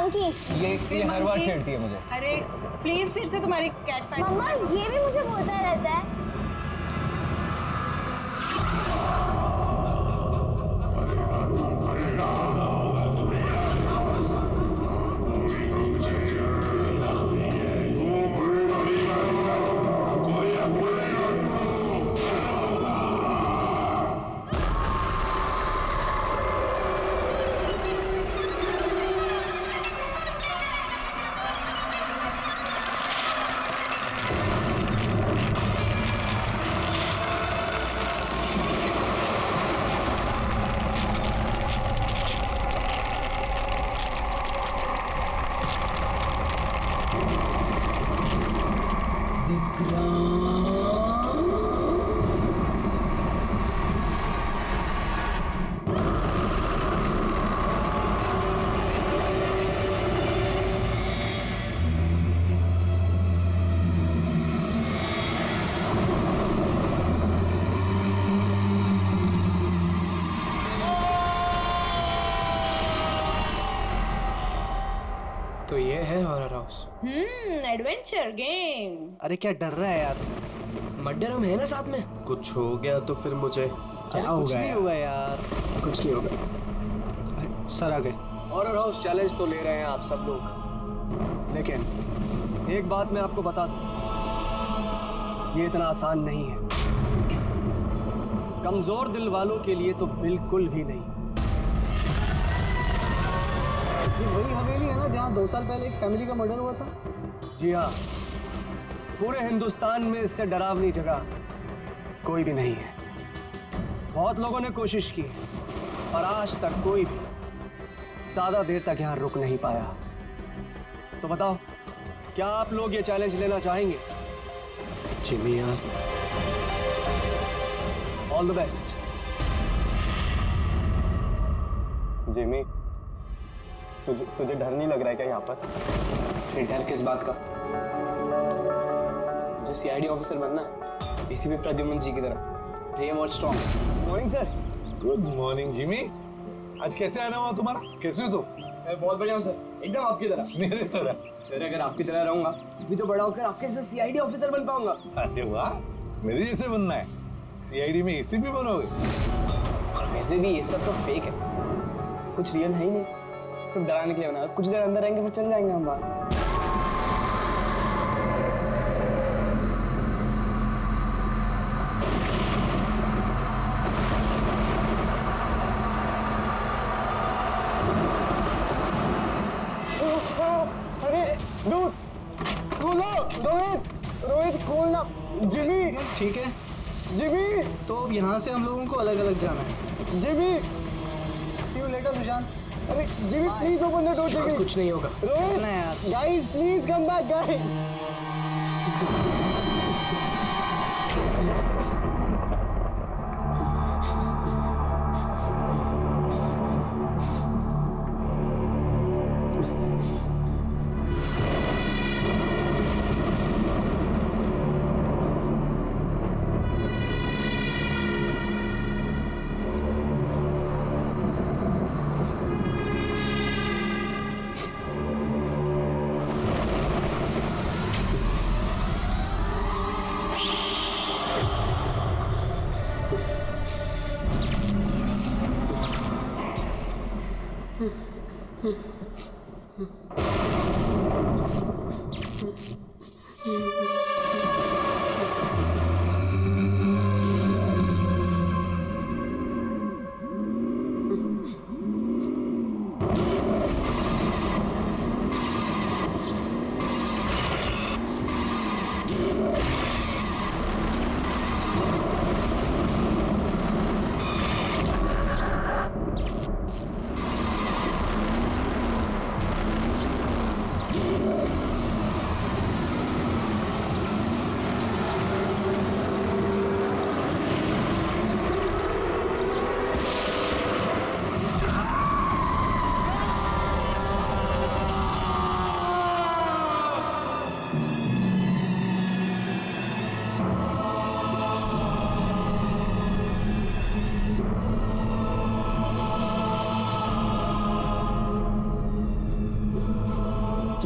Monkey. ये हर बार छेड़ती है मुझे। अरे प्लीज फिर से तुम्हारी कैट पैट। मम्मा ये भी मुझे बोलता रहता है। तो ये है हॉरर हाउस। Adventure game. अरे क्या डर रहा है यार तू? मर्डर हम है ना साथ में। कुछ हो गया तो फिर मुझे क्या कुछ होगा नहीं यार? होगा यार। कुछ नहीं होगा। अरे सर आ गए। हॉरर हाउस चैलेंज तो ले रहे हैं आप सब लोग, लेकिन एक बात मैं आपको बता दूं, ये इतना आसान नहीं है। कमजोर दिल वालों के लिए तो बिल्कुल भी नहीं। ये वही हवेली है ना जहाँ 2 साल पहले एक फैमिली का मर्डर हुआ था? जी हाँ, पूरे हिंदुस्तान में इससे डरावनी जगह कोई भी नहीं है। बहुत लोगों ने कोशिश की और आज तक कोई भी ज्यादा देर तक यहाँ रुक नहीं पाया। तो बताओ, क्या आप लोग ये चैलेंज लेना चाहेंगे? जिमी यार, ऑल द बेस्ट। जिमी, तुझे डर नहीं लग रहा है क्या यहाँ पर? ये डर किस बात का? मुझे सीआईडी ऑफिसर बनना है, एसीपी प्रद्युम्न जी की तरह, रेम और strong. Morning sir. Good morning Jimmy. आज कैसे आना हुआ तुम्हारा? कैसे हो तुम? मैं बहुत बढ़िया हूँ सर, एकदम आपकी तरह। मेरे तरह? सर अगर आपकी तरह रहूंगा भी तो बड़ा होकर आपके जैसे सीआईडी ऑफिसर बन पाऊंगा। अरे वाह, मेरे जैसे बनना है? सीआईडी में एसीपी बनोगे? वैसे भी ये सब तो फेक है, कुछ रियल है ही नहीं, सिर्फ डराने के लिए बना। कुछ देर अंदर रहेंगे फिर चल जाएंगे हम बाहर। रोहित खोलना। जिमी, ठीक है जिमी, तो अब यहाँ से हम लोगों को अलग अलग जाना है। Jimmy, see you later Sushant. अरे Jimmy please open the door. Jimmy, कुछ नहीं होगा। रोहित, चलना है यार। Guys please come back guys.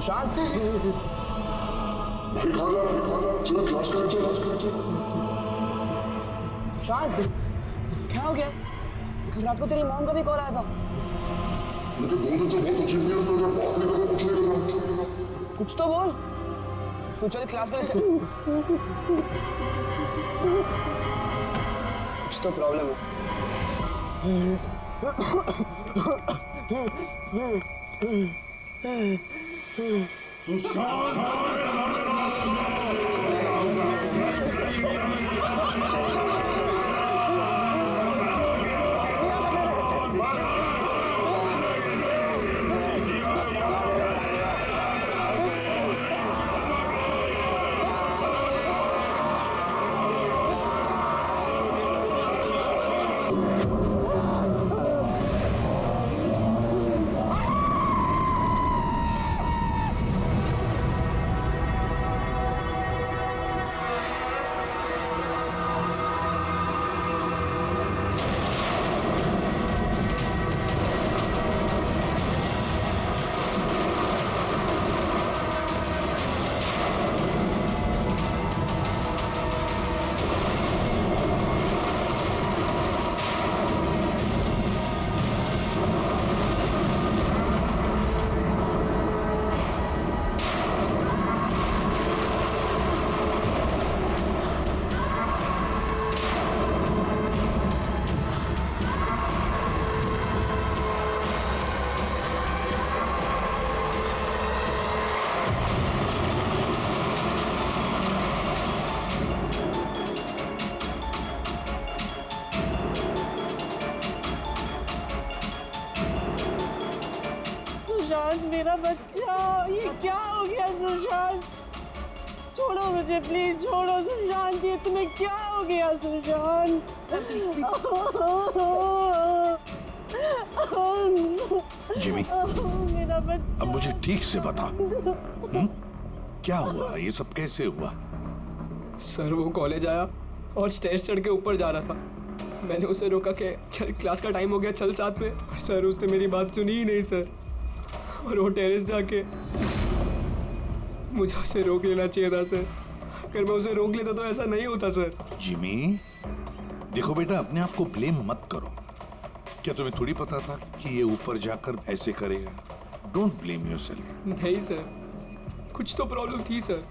Sushant Sushant क्या हो गया? कल रात को तेरी मॉम का भी कॉल आया था। कुछ तो बोल। तू चल क्लास के लिए चल। कुछ तो प्रॉब्लम सुशांत मेरा बच्चा, ये क्या हो गया सुशांत? छोड़ो मुझे प्लीज, छोड़ो सुशांत, ये तुम्हें क्या हो गया सुशांत? जिमी, मेरा बच्चा। अब मुझे ठीक से बता, क्या हुआ? ये सब कैसे हुआ? सर वो कॉलेज आया और स्टेज चढ़ के ऊपर जा रहा था। मैंने उसे रोका कि चल क्लास का टाइम हो गया, चल साथ में। पर सर उसने मेरी बात सुनी ही नहीं सर। और वो टेरेस जाके मुझे उसे रोक लेना चाहिए था सर। अगर मैं उसे रोक लेता तो ऐसा नहीं होता सर। जिमी, देखो बेटा, अपने आप को ब्लेम मत करो। क्या तुम्हें थोड़ी पता था कि ये ऊपर जाकर ऐसे करेगा? Don't blame yourself. नहीं सर, कुछ तो प्रॉब्लम थी सर।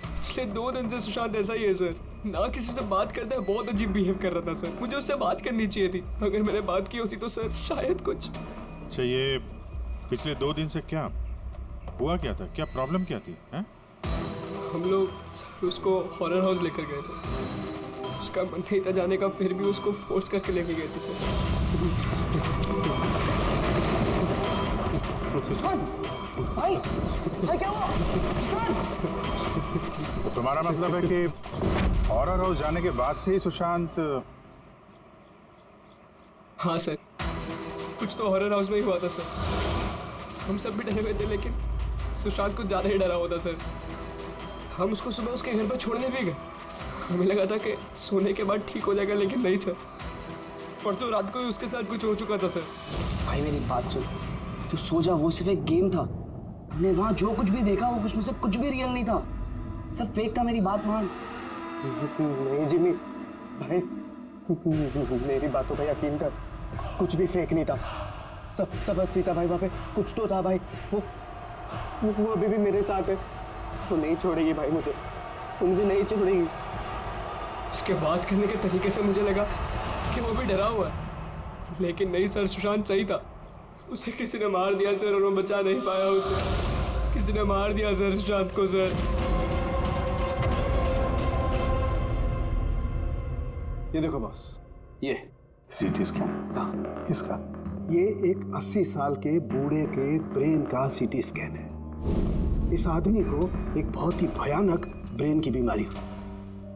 पिछले 2 दिन से सुशांत ऐसा ही है सर। ना किसी से बात करते हैं, बहुत अजीब बिहेव कर रहा था सर। मुझे उससे बात करनी चाहिए थी। अगर मैंने बात की होती तो सर शायद कुछ। अच्छा, ये पिछले 2 दिन से क्या हुआ? क्या था? क्या प्रॉब्लम क्या थी? हैं? हम लोग सर उसको हॉरर हाउस लेकर गए थे। उसका मन नहीं था जाने का, फिर भी उसको फोर्स करके लेके गए थे सर। भाई भाई क्या हुआ? सुशांत! तो तुम्हारा मतलब है कि हॉरर हाउस जाने के बाद से ही सुशांत? हाँ सर, कुछ तो हॉरर हाउस में ही हुआ था सर। हम सब भी डरे हुए थे, लेकिन सुशांत कुछ ज़्यादा ही डरा हुआ था सर। हम उसको सुबह उसके घर पर छोड़ने भी गए। हमें लगा था कि सोने के बाद ठीक हो जाएगा, लेकिन नहीं सर। परसों रात को ही उसके साथ कुछ हो चुका था सर। भाई मेरी बात सुन, तू सो जा। वो सिर्फ एक गेम था। हमने वहाँ जो कुछ भी देखा वो उसमें से कुछ भी रियल नहीं था, सब फेक था। मेरी बात मान। नहीं जिमी भाई, मेरी बातों का यकीन कर। कुछ भी फेक नहीं था, सब असली था भाई। वहाँ पे कुछ तो था भाई। वो अभी भी मेरे साथ है। वो नहीं छोड़ेगी भाई मुझे, मुझे नहीं छोड़ेगी। उसके बात करने के तरीके से मुझे लगा कि वो भी डरा हुआ है, लेकिन नहीं सर, सुशांत सही था। उसे किसी ने मार दिया सर, और मैं बचा नहीं पाया उसे। किसी ने मार दिया सर सुशांत को सर। ये देखो बॉस, ये सीटी स्कैन किसका? ये एक 80 साल के बूढ़े के ब्रेन का सीटी स्कैन है। इस आदमी को एक बहुत ही भयानक ब्रेन की बीमारी हुई।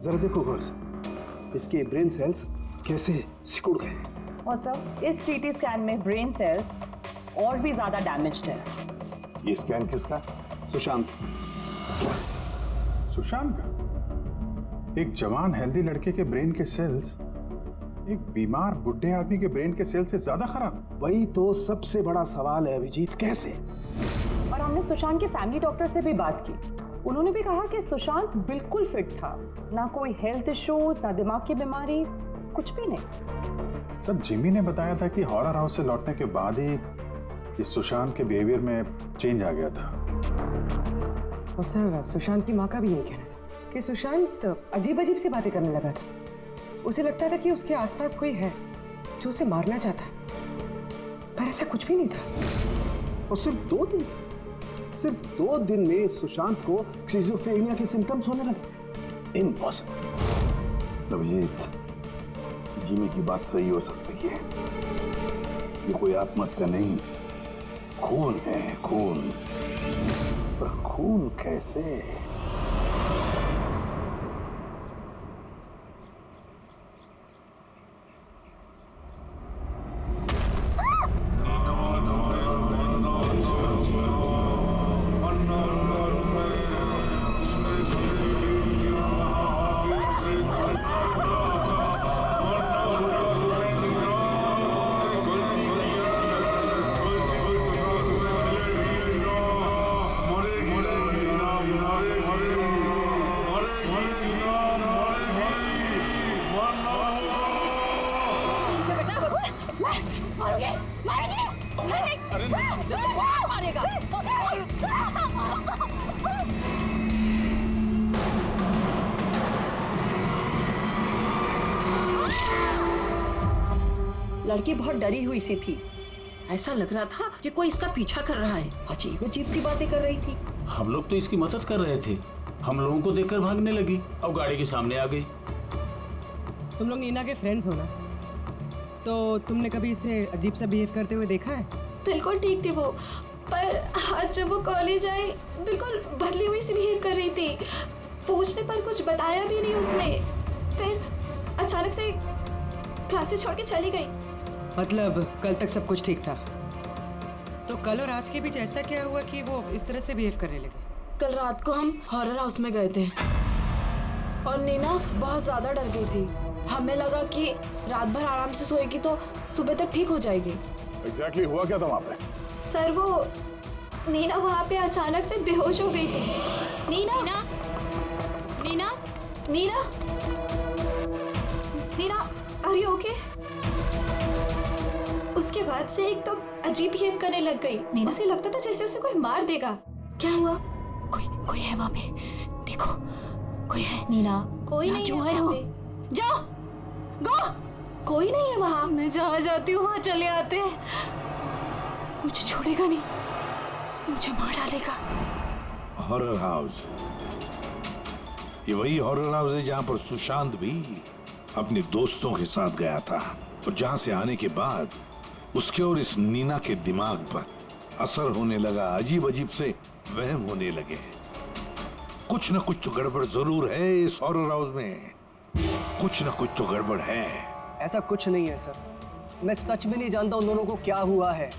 जरा देखो गौर से, इसके ब्रेन सेल्स कैसे सिकुड़ गए हैं। और सर इस सीटी स्कैन में ब्रेन सेल्स और भी ज्यादा डैमेज्ड है। ये स्कैन किसका? सुशांत। सुशांत का? एक जवान हेल्दी लड़के के ब्रेन के सेल्स एक बीमार बुढ़े आदमी के ब्रेन के सेल से ज्यादा खराब? वही तो सबसे बड़ा सवाल है अभिजीत, कैसे? और हम हमने सुशांत के फैमिली डॉक्टर से भी बात की। उन्होंने भी कहा कि सुशांत बिल्कुल फिट था, ना कोई हेल्थ इश्यूज, ना दिमाग की बीमारी, कुछ भी नहीं। सर जिमी ने बताया था कि हॉरर हाउस से लौटने के बाद ही इस सुशांत के बिहेवियर में चेंज आ गया था। और सर सुशांत की माँ का भी यही कहना था कि सुशांत अजीब अजीब सी बातें करने लगा था। उसे लगता था कि उसके आसपास कोई है जो उसे मारना चाहता है, पर ऐसा कुछ भी नहीं था। और सिर्फ 2 दिन में सुशांत को स्किज़ोफ्रेनिया के सिम्टम्स होने लगे। इम्पॉसिबल। अभिजीत, जिमी की बात सही हो सकती है। ये कोई आत्महत्या नहीं, खून है, खून। पर खून कैसे? लड़की बहुत डरी हुई सी थी। ऐसा लग रहा था कि कोई इसका पीछा कर रहा है। अजीब अजीब सी बातें कर रही थी। हम लोग तो इसकी मदद कर रहे थे। हम लोगों को देखकर भागने लगी और गाड़ी के सामने आ गई। तुम लोग नीना के फ्रेंड्स हो ना, तो तुमने कभी इसे अजीब सा बिहेव करते हुए देखा है? बिल्कुल ठीक थी वो, पर आज जब वो कॉलेज आई बिल्कुल बदली हुई सी बिहेव कर रही थी। पूछने पर कुछ बताया भी नहीं उसने। फिर अचानक से क्लासेस छोड़ के चली गई। मतलब कल तक सब कुछ ठीक था, तो कल और आज के बीच ऐसा क्या हुआ कि वो इस तरह से बिहेव करने लगे? कल रात को हम हॉरर हाउस में गए थे और नीना बहुत ज्यादा डर गई थी। हमें लगा कि रात भर आराम से सोएगी तो सुबह तक ठीक हो जाएगी। एग्जैक्टली हुआ क्या था वहाँ पे? सर वो नीना वहाँ पे अचानक से बेहोश हो गई थी। Neena Neena Neena Neena Neena are you okay? उसके बाद से एकदम अजीब बिहेव करने लग गई। नीना से लगता था जैसे उसे कोई मार देगा। क्या हुआ? कोई है वहाँ पे, देखो कोई है। नीना कोई नहीं है वहाँ पे। जाओ गो, कोई नहीं है वहाँ। मैं जहाँ जाती हूँ वहाँ चले आते हैं। मुझे छोड़ेगा नहीं, मुझे मार डालेगा। हॉरर हाउस, ये वही हॉरर हाउस है जहाँ पर सुशांत भी अपने दोस्तों के साथ गया था और जहाँ से आने के बाद उसके और इस नीना के दिमाग पर असर होने लगा। अजीब अजीब से वहम होने लगे। कुछ न कुछ तो गड़बड़ जरूर है इस हॉरर हाउस में। कुछ न कुछ तो गड़बड़ है। ऐसा कुछ नहीं है सर, मैं सच में नहीं जानता उन दोनों को क्या हुआ है।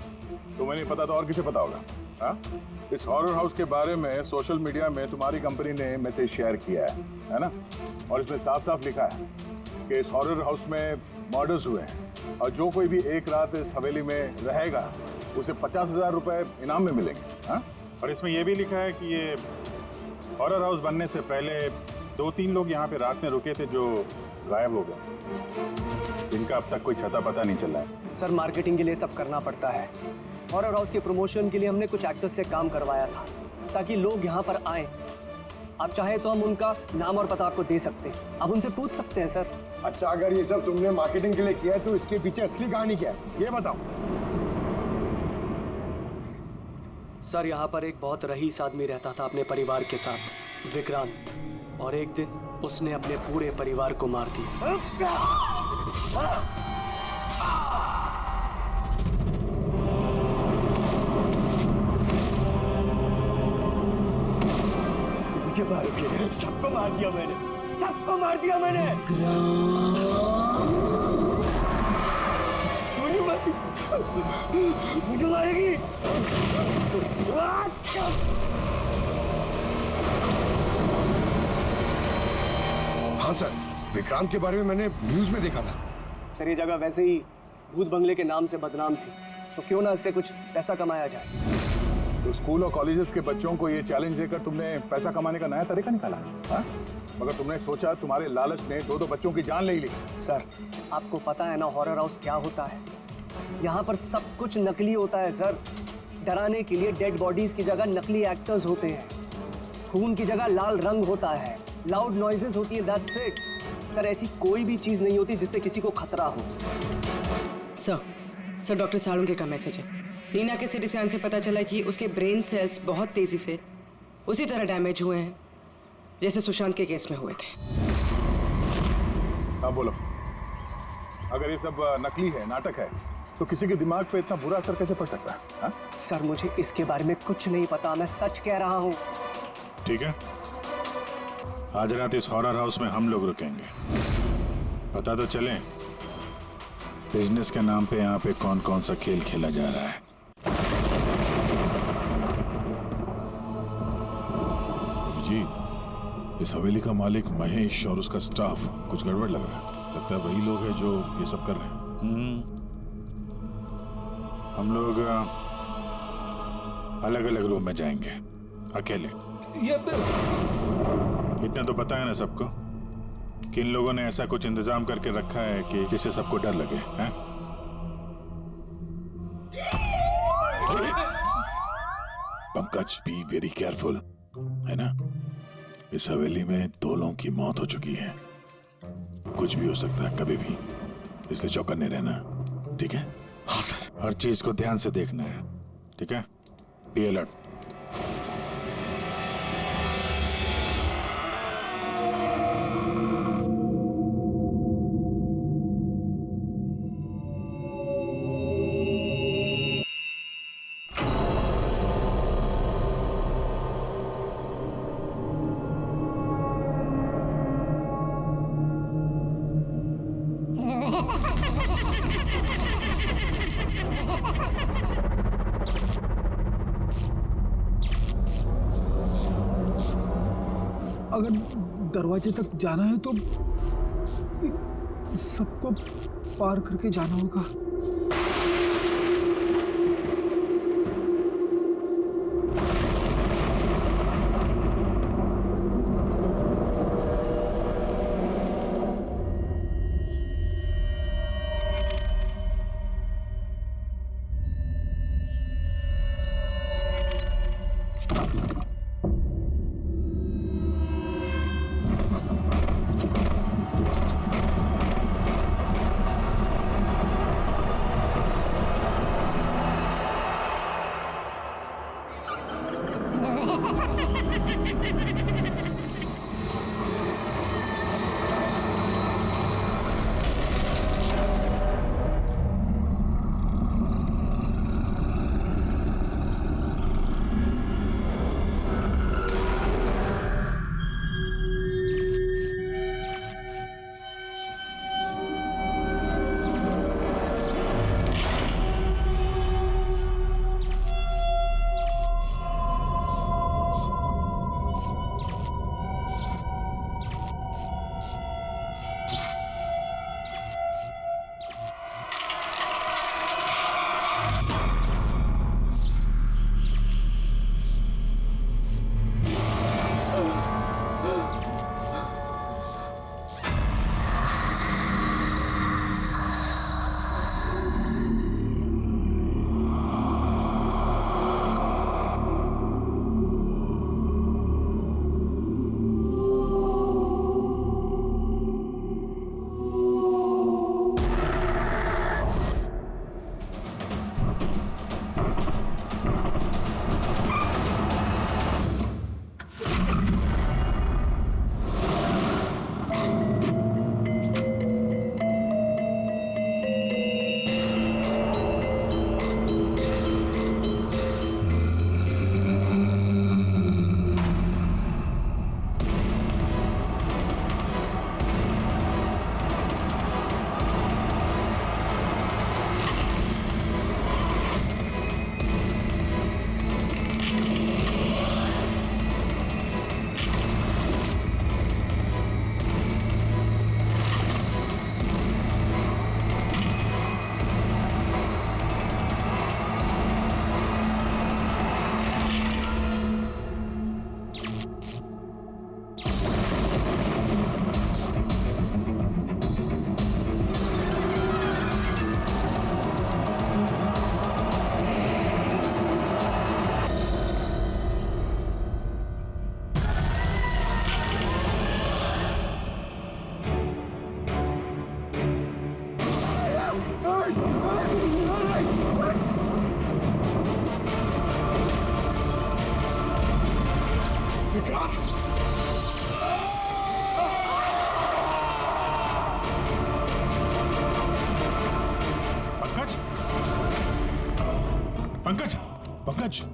तुम्हें नहीं पता तो और किसे पता होगा? हाँ? इस हॉरर हाउस के बारे में सोशल मीडिया में तुम्हारी कंपनी ने मैसेज शेयर किया है ना? और इसमें साफ साफ लिखा है कि इस हॉरर हाउस में मर्डर्स हुए हैं और जो कोई भी एक रात इस हवेली में रहेगा उसे 50,000 रुपए इनाम में मिलेंगे। हाँ? और इसमें यह भी लिखा है कि ये हॉरर हाउस बनने से पहले 2-3 लोग यहाँ पे रात में रुके थे जो गायब हो गए, जिनका अब तक कोई छता पता नहीं चला है। सर मार्केटिंग के लिए सब करना पड़ता है। हॉरर हाउस के प्रमोशन के लिए हमने कुछ एक्टर्स से काम करवाया था ताकि लोग यहाँ पर आएं। आप चाहे तो हम उनका नाम और पता आपको दे सकते हैं, आप उनसे पूछ सकते हैं सर। अच्छा, अगर ये सब तुमने मार्केटिंग के लिए किया है तो इसके पीछे असली कहानी क्या है, ये बताओ। सर यहाँ पर एक बहुत रईस आदमी रहता था अपने परिवार के साथ, विक्रांत, और एक दिन उसने अपने पूरे परिवार को मार दिया। मुझे मार दिया, सबको मार दिया मैंने, सबको मार दिया मैंने। मुझे मारेगी। हाँ सर, विक्रांत के बारे में मैंने न्यूज में देखा था। सर ये जगह वैसे ही भूत बंगले के नाम से बदनाम थी, तो क्यों ना इससे कुछ पैसा कमाया जाए। तो स्कूल और कॉलेजेस के बच्चों को ये चैलेंज देकर तुमने पैसा कमाने का नया तरीका निकाला, हाँ? मगर तुमने सोचा तुम्हारे लालच ने दो एक्टर्स की जान ले ली। सर, आपको पता है ना हॉरर हाउस क्या होता है? यहाँ पर सब कुछ नकली होता है सर। डराने के लिए डेड बॉडीज की जगह नकली एक्टर्स होते हैं। खून की जगह लाल रंग होता है। लाउड नॉइजेस होती है, दैट्स इट। सर, ऐसी कोई भी चीज नहीं होती जिससे किसी को खतरा हो। सर डॉक्टर साळुंके का मैसेज है। नीना के सीटी स्कैन से पता चला कि उसके ब्रेन सेल्स बहुत तेजी से उसी तरह डैमेज हुए हैं जैसे सुशांत के केस में हुए थे। हाँ बोलो, अगर ये सब नकली है, नाटक है, तो किसी के दिमाग पे इतना बुरा असर कैसे पड़ सकता है? हाँ? सर, मुझे इसके बारे में कुछ नहीं पता, मैं सच कह रहा हूँ। ठीक है, आज रात इस हॉरर हाउस में हम लोग रुकेंगे। पता तो चले बिजनेस के नाम पे यहाँ पे कौन कौन सा खेल खेला जा रहा है। अभिजीत, इस हवेली का मालिक महेश और उसका स्टाफ कुछ गड़बड़ लग रहा है। लगता है वही लोग हैं जो ये सब कर रहे हैं। हम लोग अलग अलग रूम में जाएंगे, अकेले। इतना तो पता है ना सबको कि इन लोगों ने ऐसा कुछ इंतजाम करके रखा है कि जिससे सबको डर लगे, हैं? पंकज, बी वेरी केयरफुल, है ना? इस हवेली में 2 लोगों की मौत हो चुकी है। कुछ भी हो सकता है कभी भी, इसलिए चौकन्ने रहना, ठीक है? हाँ सर। हर चीज को ध्यान से देखना है, ठीक है? Be alert. अगर दरवाजे तक जाना है तो सबको पार करके जाना होगा।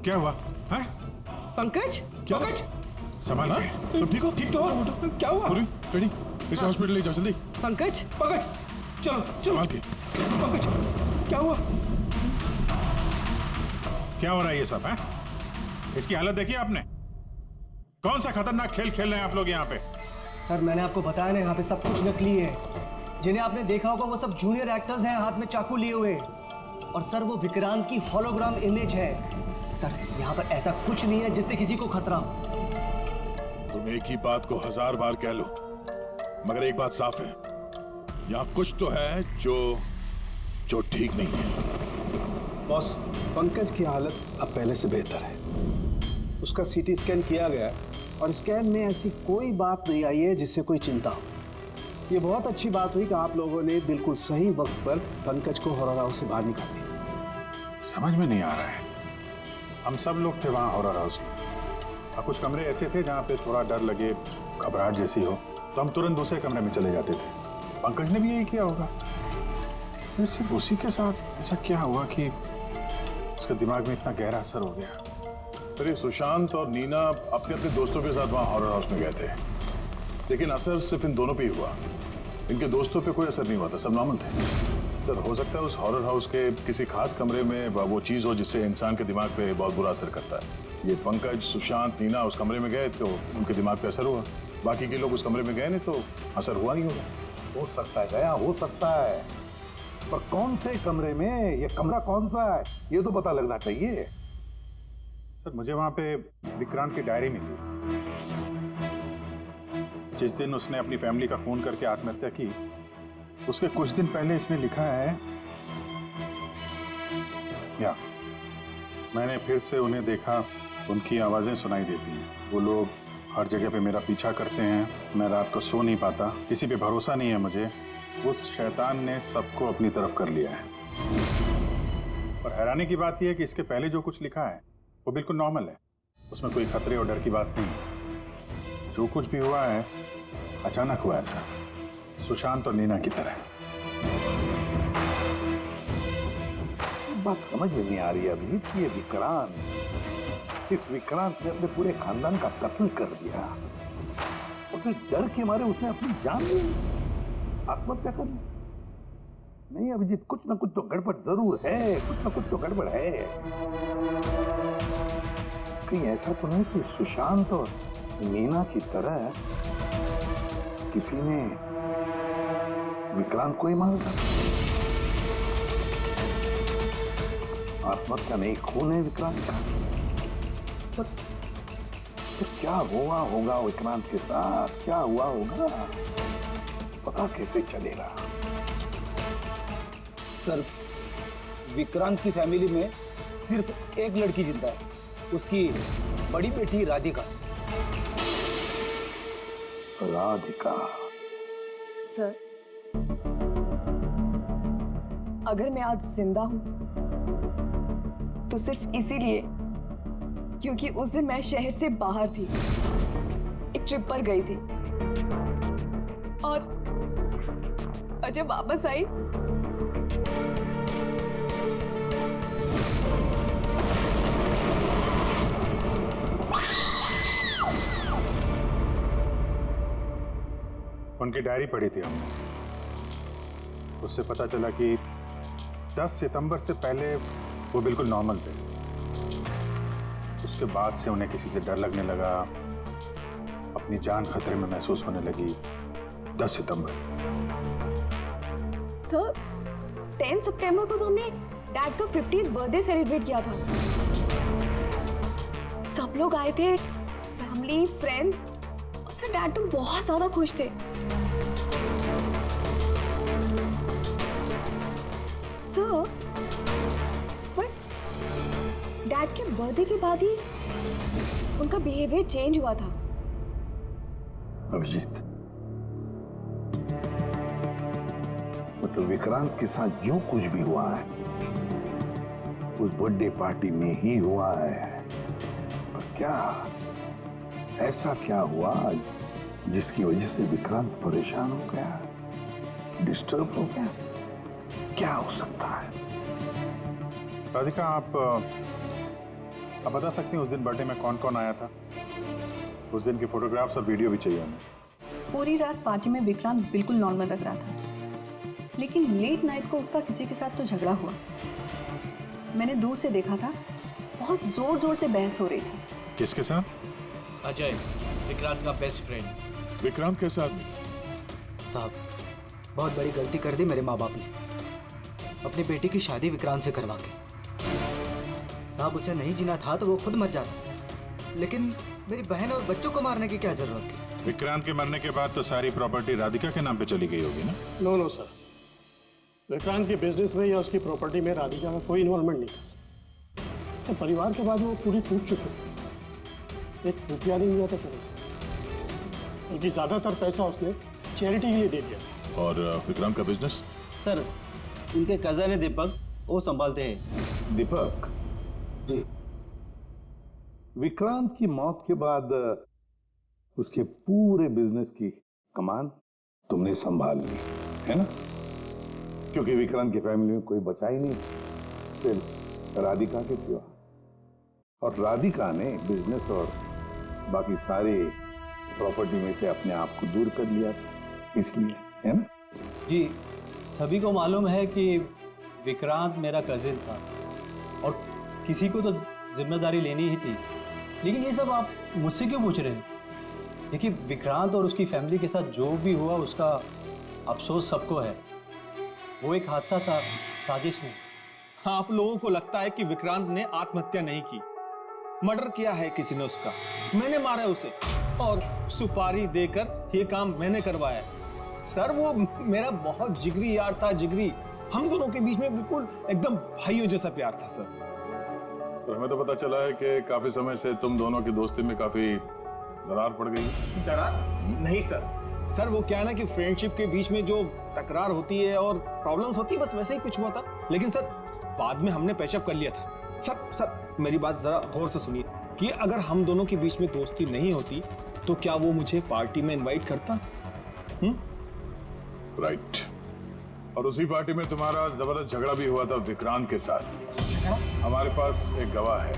क्या हुआ है? पंकज, क्या पंकज, संभाल के। तुम ठीक हो? ठीक तो हो? क्या हुआ? रेडी, इसे हॉस्पिटल ले जाओ जल्दी। पंकज, पंकज, चलो चलो। संभाल के। पंकज, क्या हुआ? क्या हो रहा है ये सब है? इसकी हालत देखी आपने? कौन सा खतरनाक खेल खेल रहे हैं आप लोग यहाँ पे? सर मैंने आपको बताया ना, यहाँ पे सब कुछ नकली है। जिन्हें आपने देखा होगा वो सब जूनियर एक्टर्स हैं, हाथ में चाकू लिए हुए। और सर वो विक्रांत की होलोग्राम इमेज है। सर यहाँ पर ऐसा कुछ नहीं है जिससे किसी को खतरा हो। तुम एक ही बात को 1000 बार कह लो, मगर एक बात साफ है, यहाँ कुछ तो है जो ठीक नहीं है। बॉस, पंकज की हालत अब पहले से बेहतर है। उसका सीटी स्कैन किया गया और स्कैन में ऐसी कोई बात नहीं आई है जिससे कोई चिंता हो। ये बहुत अच्छी बात हुई कि आप लोगों ने बिल्कुल सही वक्त पर पंकज को हॉरर हाउस से बाहर निकाल दिया। समझ में नहीं आ रहा है, हम सब लोग थे वहाँ हॉरर हाउस में, और कुछ कमरे ऐसे थे जहाँ पे थोड़ा डर लगे, घबराहट जैसी हो, तो हम तुरंत दूसरे कमरे में चले जाते थे। पंकज ने भी यही किया होगा। सिर्फ उसी के साथ ऐसा क्या हुआ कि उसके दिमाग में इतना गहरा असर हो गया? सर ये सुशांत और नीना अपने अपने दोस्तों के साथ वहाँ हॉरर हाउस में गए थे, लेकिन असर सिर्फ इन दोनों पे ही हुआ। इनके दोस्तों पे कोई असर नहीं हुआ था, सब नॉर्मल थे। सर हो सकता है उस हॉरर हाउस के किसी खास कमरे में वो चीज़ हो जिससे इंसान के दिमाग पे बहुत बुरा असर करता है। ये पंकज, सुशांत, नीना उस कमरे में गए तो उनके दिमाग पे असर हुआ, बाकी के लोग उस कमरे में गए नहीं तो असर हुआ नहीं होगा। हो सकता है गया, हो सकता है, पर कौन से कमरे में, ये कमरा कौन सा है, ये तो पता लगना चाहिए। सर मुझे वहाँ पे विक्रांत की डायरी मिली। जिस दिन उसने अपनी फैमिली का खून करके आत्महत्या की, उसके कुछ दिन पहले इसने लिखा है, या मैंने फिर से उन्हें देखा, उनकी आवाजें सुनाई देती हैं। वो लोग हर जगह पे मेरा पीछा करते हैं, मैं रात को सो नहीं पाता, किसी पे भरोसा नहीं है मुझे। उस शैतान ने सबको अपनी तरफ कर लिया है। और हैरानी की बात यह है कि इसके पहले जो कुछ लिखा है वो बिल्कुल नॉर्मल है, उसमें कोई खतरे और डर की बात नहीं है। जो कुछ भी हुआ है अचानक हुआ, ऐसा सुशांत और नीना की तरह। बात समझ में नहीं आ रही अभिजीत, ये विक्रांत, इस विक्रांत ने अपने पूरे खानदान का कत्ल कर दिया और फिर डर के मारे उसने अपनी जान ली, आत्महत्या कर ली। नहीं अभिजीत, कुछ ना कुछ तो गड़बड़ जरूर है, कुछ ना कुछ तो गड़बड़ है। कहीं ऐसा तो नहीं कि सुशांत और नीना की तरह किसी ने विक्रांत को ही मारा था? आत्महत्या नहीं, खून है विक्रांत का। तो क्या हुआ होगा विक्रांत के साथ, क्या हुआ होगा, पता कैसे चलेगा? सर विक्रांत की फैमिली में सिर्फ एक लड़की जिंदा है, उसकी बड़ी बेटी राधिका। राधिका? सर अगर मैं आज जिंदा हूं तो सिर्फ इसीलिए क्योंकि उस दिन मैं शहर से बाहर थी, एक ट्रिप पर गई थी और जब वापस आई उनकी डायरी पढ़ी थी हमने, उससे पता चला कि 10 सितंबर से पहले वो बिल्कुल नॉर्मल थे। उसके बाद से उन्हें किसी से डर लगने लगा, अपनी जान खतरे में महसूस होने लगी। 10 सितंबर। सर 10 सितंबर को तो हमने डैड का 50th बर्थडे सेलिब्रेट किया था। सब लोग आए थे, फैमिली, फ्रेंड्स। सर डैड तो बहुत ज्यादा खुश थे। सर पर डैड के बर्थडे के बाद ही उनका बिहेवियर चेंज हुआ था। अभिजीत, मतलब विक्रांत के साथ जो कुछ भी हुआ है उस बर्थडे पार्टी में ही हुआ है, पर क्या ऐसा क्या हुआ जिसकी वजह से विक्रांत परेशान हो गया, डिस्टर्ब हो गया? क्या हो सकता है? राधिका, आप बता सकती हैं उस दिन बर्थडे में कौन कौन आया था? उस दिन की फोटोग्राफ्स और वीडियो भी चाहिए हमें। पूरी रात पार्टी में विक्रांत बिल्कुल नॉर्मल लग रहा था, लेकिन लेट नाइट को उसका किसी के साथ तो झगड़ा हुआ। मैंने दूर से देखा था, बहुत जोर जोर से बहस हो रही थी। किसके साथ? अजय, विक्रांत का बेस्ट फ्रेंड। विक्रांत कैसा आदमी? साहब, बहुत बड़ी गलती कर दी मेरे माँ बाप ने, अपनी बेटी की शादी विक्रांत से करवा के। साहब, उसे नहीं जीना था तो वो खुद मर जाता, लेकिन मेरी बहन और बच्चों को मारने की क्या जरूरत थी? विक्रांत के मरने के बाद तो सारी प्रॉपर्टी राधिका के नाम पे चली गई होगी ना? नो सर, विक्रांत के बिजनेस में या उसकी प्रॉपर्टी में राधिका का कोई इन्वॉल्वमेंट नहीं था। उसके परिवार के बाद वो पूरी टूट चुकी थी। एक रुपया नहीं मिला था सर उसे, बल्कि ज्यादातर पैसा उसने चैरिटी के लिए दे दिया। और विक्रांत का बिजनेस? सर, उनके कजन है दीपक, वो संभालते हैं। दीपक जी, विक्रांत की मौत के बाद उसके पूरे बिजनेस की कमान तुमने संभाल ली है ना? क्योंकि विक्रांत की फैमिली में कोई बचा ही नहीं, सिर्फ राधिका के सिवा। और राधिका ने बिजनेस और बाकी सारे प्रॉपर्टी में से अपने आप को दूर कर लिया था, इसलिए, है ना? जी, सभी को मालूम है कि विक्रांत मेरा कजिन था और किसी को तो जिम्मेदारी लेनी ही थी, लेकिन ये सब आप मुझसे क्यों पूछ रहे हैं? देखिए, विक्रांत और उसकी फैमिली के साथ जो भी हुआ उसका अफसोस सबको है। वो एक हादसा था, साजिश नहीं। आप लोगों को लगता है कि विक्रांत ने आत्महत्या नहीं की, मर्डर किया है किसी ने उसका। मैंने मारा उसे और सुपारी देकर ये काम मैंने करवाया। सर, वो मेरा बहुत जिगरी यार था, जिगरी। हम दोनों के बीच में बिल्कुल एकदम भाइयों जैसा प्यार था सर। तो हमें तो पता चला है कि काफी समय से तुम दोनों की दोस्ती में काफी दरार पड़ गई। दरार? नहीं सर, वो क्या है ना कि फ्रेंडशिप के बीच में जो तकरार होती है और प्रॉब्लम्स होती है, बस वैसे ही कुछ हुआ था। लेकिन सर, बाद में हमने पैचअप कर लिया था। सर मेरी बात जरा गौर से सुनिए कि अगर हम दोनों के बीच में दोस्ती नहीं होती तो क्या वो मुझे पार्टी में इनवाइट करता? राइट। और उसी पार्टी में तुम्हारा जबरदस्त झगड़ा भी हुआ था विक्रांत के साथ। हमारे पास एक गवाह है।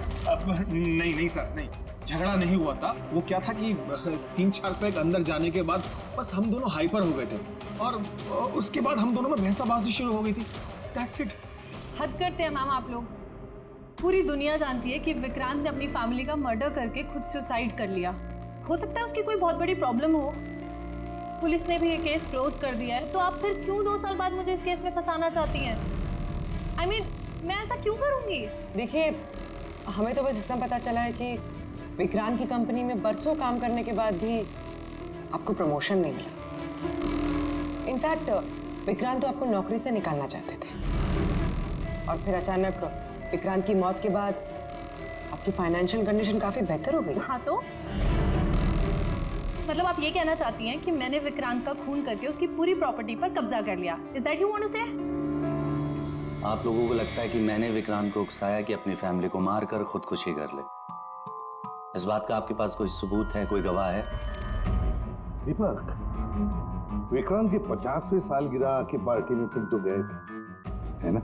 नहीं सर, नहीं, झगड़ा नहीं हुआ था। वो क्या था कि 3-4 पैक अंदर जाने के बाद बस हम दोनों हाइपर हो गए थे और उसके बाद हम दोनों में बहसाबाजी शुरू हो गई थी। That's it. हद करते हैं मैम आप लोग। पूरी दुनिया जानती है कि विक्रांत ने अपनी फैमिली का मर्डर करके खुद सुसाइड कर लिया। हो सकता है उसकी कोई बहुत बड़ी प्रॉब्लम हो। पुलिस ने भी ये केस क्लोज कर दिया है, तो आप फिर क्यों 2 साल बाद मुझे इस केस में फंसाना चाहती हैं? I mean, मैं ऐसा क्यों करूंगी? देखिए, हमें तो बस इतना पता चला है कि विक्रांत की कंपनी में बरसों काम करने के बाद भी आपको प्रमोशन नहीं मिला। इनफैक्ट विक्रांत तो आपको नौकरी से निकालना चाहते थे, और फिर अचानक विक्रांत की मौत के बाद आपकी फाइनेंशियल कंडीशन काफी बेहतर हो गई। हाँ, तो मतलब आप ये कहना चाहती हैं कि मैंने विक्रांत का खून करके उसकी पूरी प्रॉपर्टी पर कब्जा कर लिया? Is that you want to say? आप लोगों को लगता है कि मैंने विक्रांत को उकसाया कि अपनी फैमिली को मारकर खुदकुशी कर ले। इस बात का आपके पास कोई सबूत है, कोई गवाह है? दीपक, विक्रांत के 50वें सालगिरह की पार्टी में तुम तो गए थे, है ना?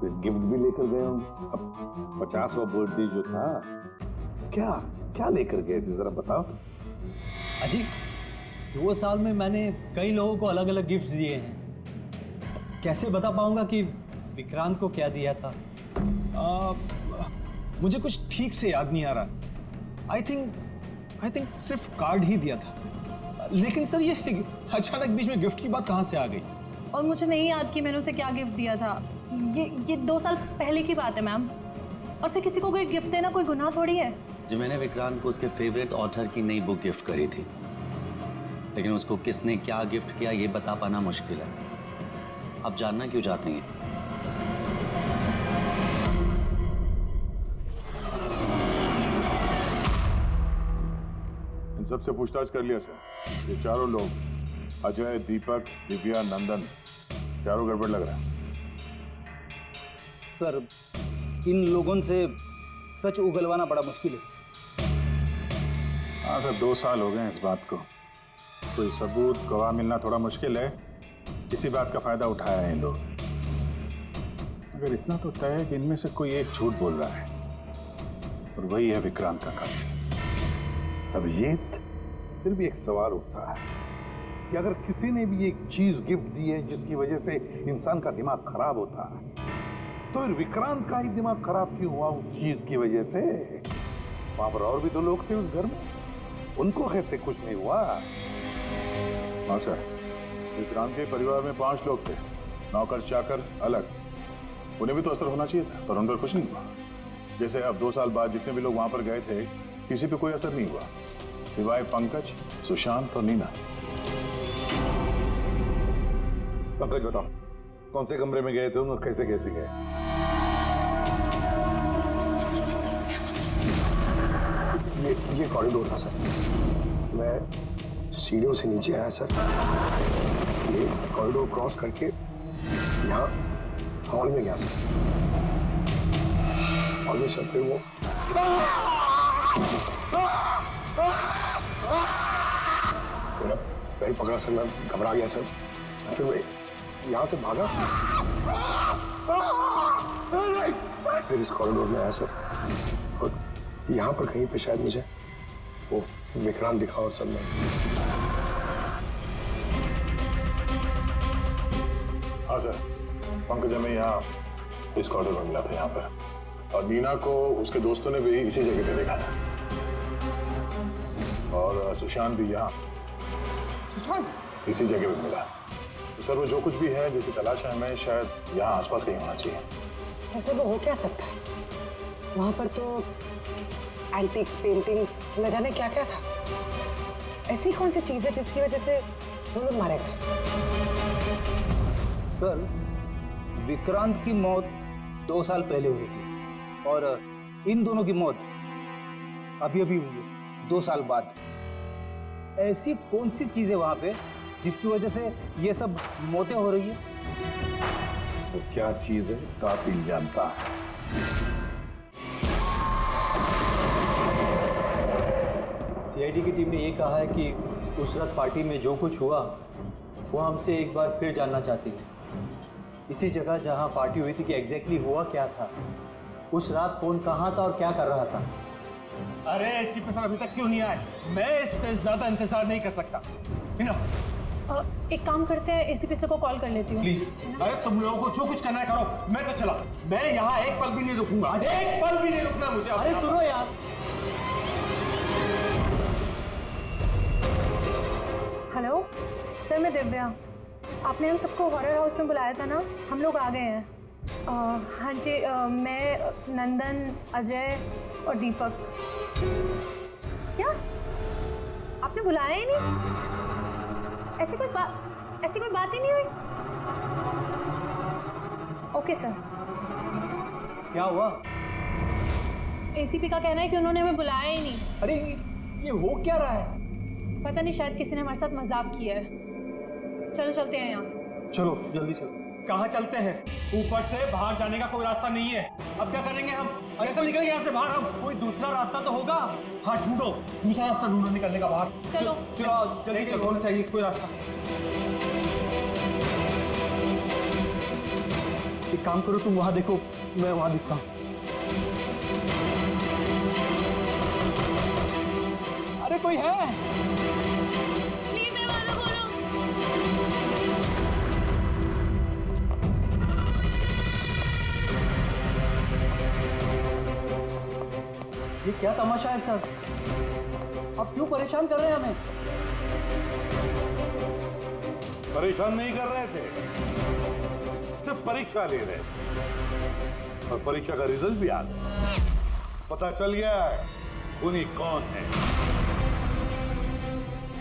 तो गिफ्ट भी लेकर गए हो। अब 50वां बर्थडे जो था, क्या क्या लेकर गए थे, जरा बताओ तो। अजी, 2 साल में मैंने कई लोगों को अलग अलग गिफ्ट दिए हैं। कैसे बता पाऊंगा कि विक्रांत को क्या दिया था? मुझे कुछ ठीक से याद नहीं आ रहा। आई थिंक सिर्फ कार्ड ही दिया था। लेकिन सर, ये अचानक बीच में गिफ्ट की बात कहाँ से आ गई? और मुझे नहीं याद कि मैंने उसे क्या गिफ्ट दिया था। ये 2 साल पहले की बात है मैम। और फिर किसी को कोई गिफ्ट देना कोई गुनाह थोड़ी है। जो मैंने विक्रांत को उसके फेवरेट ऑथर की नई बुक गिफ्ट करी थी, लेकिन उसको किसने क्या गिफ्ट किया ये बता पाना मुश्किल है। आप जानना क्यों चाहते हैं? इन सबसे पूछताछ कर लिया सर। ये चारों लोग, अजय, दीपक, दिव्या, नंदन, चारों गड़बड़ लग रहा है। सर, इन लोगों से सच उगलवाना बड़ा मुश्किल है। हाँ सर, 2 साल हो गए इस बात को। कोई सबूत, गवाह मिलना थोड़ा मुश्किल है। इसी बात का फायदा उठाया है इन लोग। अगर इतना तो तय है कि इनमें से कोई एक झूठ बोल रहा है, और वही है विक्रांत का कातिल। अभिजीत, फिर भी एक सवाल उठता है कि अगर किसी ने भी एक चीज गिफ्ट दी है जिसकी वजह से इंसान का दिमाग खराब होता है, तो फिर विक्रांत का ही दिमाग खराब क्यों हुआ उस चीज की वजह से? वहां पर और भी तो लोग थे उस घर में, उनको कैसे कुछ नहीं हुआ? हाँ सर, विक्रांत के परिवार में 5 लोग थे, नौकर चाकर अलग, उन्हें भी तो असर होना चाहिए था, पर उन पर कुछ नहीं हुआ। जैसे अब 2 साल बाद जितने भी लोग वहां पर गए थे, किसी पे कोई असर नहीं हुआ, सिवाय पंकज, सुशांत और नीना। पंकज बताओ, कौन से कमरे में गए थे और कैसे कैसे गए? ये कॉरिडोर था सर। मैं सीढ़ियों से नीचे आया सर, ये कॉरिडोर क्रॉस करके यहाँ हॉल में गया सर। हॉल में सर फिर वो मेरा पैर पकड़ा सर, मैं घबरा गया सर। फिर मैं यहाँ से भागा, फिर इस कॉरिडोर में आया सर, और यहाँ पर कहीं पे शायद मुझे वो विक्रांत दिखा और सर मैं हाँ सर, पंकज हमें यहाँ इस कॉरिडोर में मिला था यहाँ पर, और नीना को उसके दोस्तों ने भी इसी जगह पे देखा था, और सुशांत भी यहाँ इसी जगह पे मिला। तो सर वो जो कुछ भी है जिसकी तलाश है हमें, शायद यहाँ आसपास कहीं होना चाहिए। ऐसे वो हो क्या सकता है? वहां पर तो एंटीक्स, पेंटिंग्स, न जाने क्या क्या था। ऐसी कौन सी चीज है जिसकी वजह से वो लोग मारे गए? सर, विक्रांत की मौत 2 साल पहले हुई थी और इन दोनों की मौत अभी अभी हुई है 2 साल बाद। ऐसी कौन सी चीज है वहां पे जिसकी वजह से ये सब मौतें हो रही है? तो क्या चीज है कातिल जानता है। सीआईडी की टीम ने ये कहा है कि उस रात पार्टी में जो कुछ हुआ वो हमसे एक बार फिर जानना चाहती है। इसी जगह जहां पार्टी हुई थी कि एग्जैक्टली हुआ क्या था, उस रात कौन कहां था और क्या कर रहा था। अरे एसीपी सर अभी तक क्यों नहीं आए? मैं इससे ज्यादा इंतजार नहीं कर सकता। इनफ। एक काम करते हैं, एसीपी सर को कॉल कर लेती हूँ। प्लीज। अरे तुम लोगों को जो कुछ करना है करो, मैं तो चला। मैं यहाँ एक पल भी नहीं रुकूंगा, एक पल भी नहीं रुकना मुझे। अरे सुनो यार, हेलो सर, मैं दिव्या। आपने हम सबको हॉरर हाउस में बुलाया था ना, हम लोग आ गए हैं। हाँ जी, मैं, नंदन, अजय और दीपक। क्या आपने बुलाया ही नहीं? ऐसी कोई बात ही नहीं हुई? Okay sir. क्या हुआ? एसीपी का कहना है कि उन्होंने हमें बुलाया ही नहीं। अरे ये हो क्या रहा है? पता नहीं, शायद किसी ने हमारे साथ मजाक किया है। चलो चलते हैं यहाँ से। चलो जल्दी चलो। कहाँ चलते हैं? ऊपर से बाहर जाने का कोई रास्ता नहीं है। अब क्या करेंगे हम? कैसे निकलेंगे यहाँ से बाहर हम? कोई दूसरा रास्ता तो होगा। हाँ ढूंढो, दूसरा रास्ता ढूंढो निकलने का बाहर। चलो चलो जल्दी होना चाहिए कोई रास्ता। एक काम करो, तुम वहां देखो, मैं वहां दिखता हूँ। अरे कोई है? प्लीज दरवाजा खोलो। ये क्या तमाशा है सर? आप क्यों परेशान कर रहे हैं हमें? परेशान नहीं कर रहे थे, सिर्फ परीक्षा ले रहे थे, और परीक्षा का रिजल्ट भी आ गया। पता चल गया है उन्हीं कौन है।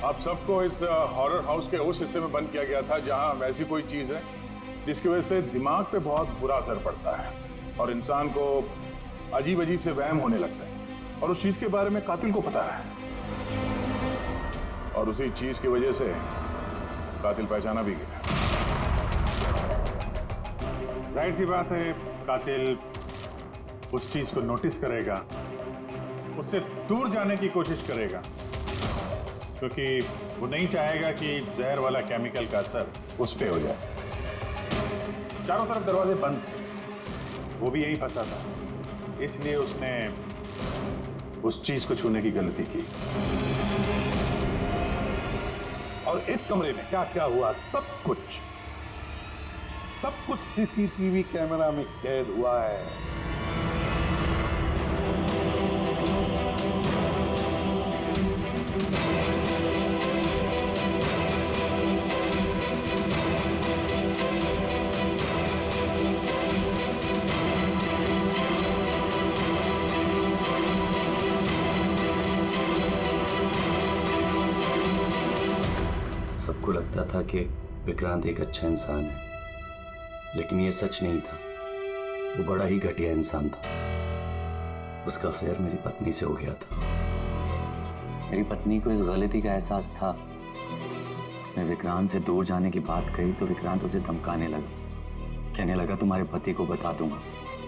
आप सबको इस हॉरर हाउस के उस हिस्से में बंद किया गया था जहां वैसी कोई चीज है जिसकी वजह से दिमाग पे बहुत बुरा असर पड़ता है और इंसान को अजीब अजीब से वहम होने लगता है, और उस चीज के बारे में कातिल को पता है, और उसी चीज की वजह से कातिल पहचाना भी गया। जाहिर सी बात है कातिल उस चीज को नोटिस करेगा, उससे दूर जाने की कोशिश करेगा, क्योंकि वो नहीं चाहेगा कि जहर वाला केमिकल का असर उस पे हो जाए। चारों तरफ दरवाजे बंद थे, वो भी यही फंसा था, इसलिए उसने उस चीज को छूने की गलती की। और इस कमरे में क्या क्या हुआ सब कुछ सीसीटीवी कैमरा में कैद हुआ है। सबको लगता था कि विक्रांत एक अच्छा इंसान है, लेकिन ये सच नहीं था। वो बड़ा ही घटिया इंसान था। उसका अफेयर मेरी पत्नी से हो गया था। मेरी पत्नी को इस गलती का एहसास था। उसने विक्रांत से दूर जाने की बात कही तो विक्रांत उसे धमकाने लगा। कहने लगा तुम्हारे पति को बता दूंगा,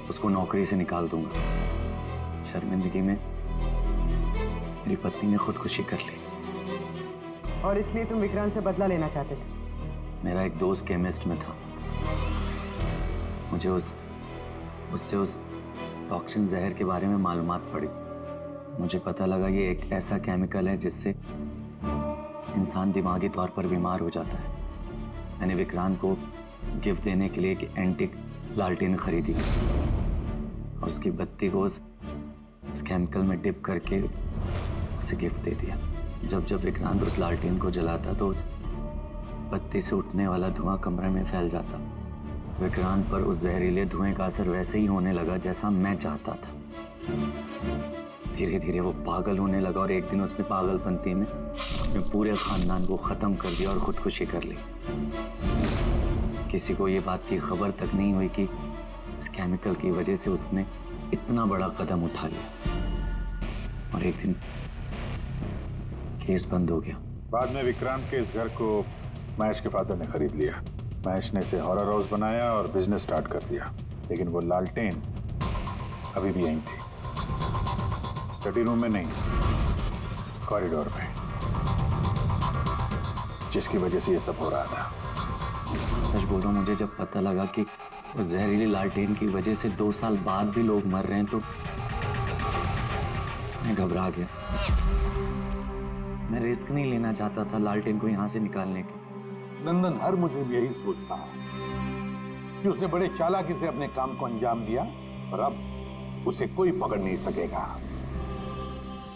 उसको नौकरी से निकाल दूंगा। शर्मिंदगी में मेरी पत्नी ने खुदकुशी कर ली। और इसलिए तुम विक्रांत से बदला लेना चाहते थे? मेरा एक दोस्त केमिस्ट में था। मुझे उससे उस टॉक्सिन जहर के बारे में मालूमात पड़ी। मुझे पता लगा ये एक ऐसा केमिकल है जिससे इंसान दिमागी तौर पर बीमार हो जाता है। मैंने विक्रांत को गिफ्ट देने के लिए एक एंटीक लालटेन खरीदी और उसकी बत्ती को उस केमिकल में डिप करके उसे गिफ्ट दे दिया। जब विक्रांत उस लालटेन को जलाता तो उस बत्ती से उठने वाला धुआं कमरे में फैल जाता। विक्रांत पर उस जहरीले धुएं का असर वैसे ही होने लगा जैसा मैं चाहता था। धीरे धीरे वो पागल होने लगा और एक दिन उसने पागलपंती में अपने पूरे खानदान को खत्म कर दिया और खुदकुशी कर ली। किसी को ये बात की खबर तक नहीं हुई कि इस केमिकल की वजह से उसने इतना बड़ा कदम उठा लिया। और एक दिन केस बंद हो गया। बाद में विक्रांत के इस घर को महेश के फादर ने खरीद लिया। महेश ने इसे हॉरर हाउस बनाया और बिजनेस स्टार्ट कर दिया। लेकिन वो लालटेन अभी भी यहीं थी, स्टडी रूम में नहीं, कॉरिडोर में, जिसकी वजह से ये सब हो रहा था। सच बोल रहा हूं, मुझे जब पता लगा कि उस जहरीली लालटेन की वजह से 2 साल बाद भी लोग मर रहे हैं तो मैं घबरा गया। मैं रिस्क नहीं लेना चाहता था लालटेन को यहाँ से निकालने के। नंदन हर मुझे यही सोचता है कि उसने बड़े चालाकी से अपने काम को अंजाम दिया और अब उसे कोई पकड़ नहीं सकेगा।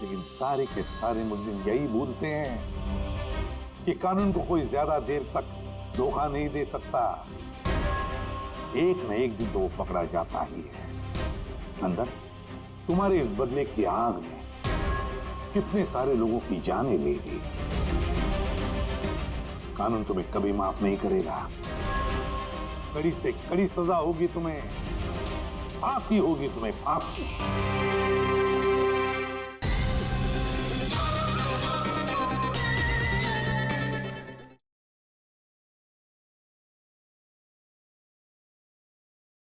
लेकिन सारे के सारे मुजरिम यही भूलते हैं कि कानून को कोई ज्यादा देर तक धोखा नहीं दे सकता। एक न एक दिन तो वो पकड़ा जाता ही है। नंदन, तुम्हारे इस बदले की आग ने कितने सारे लोगों की जानें ले ली। कानून तुम्हें कभी माफ नहीं करेगा। कड़ी से कड़ी सजा होगी तुम्हें, फांसी होगी तुम्हें, फांसी।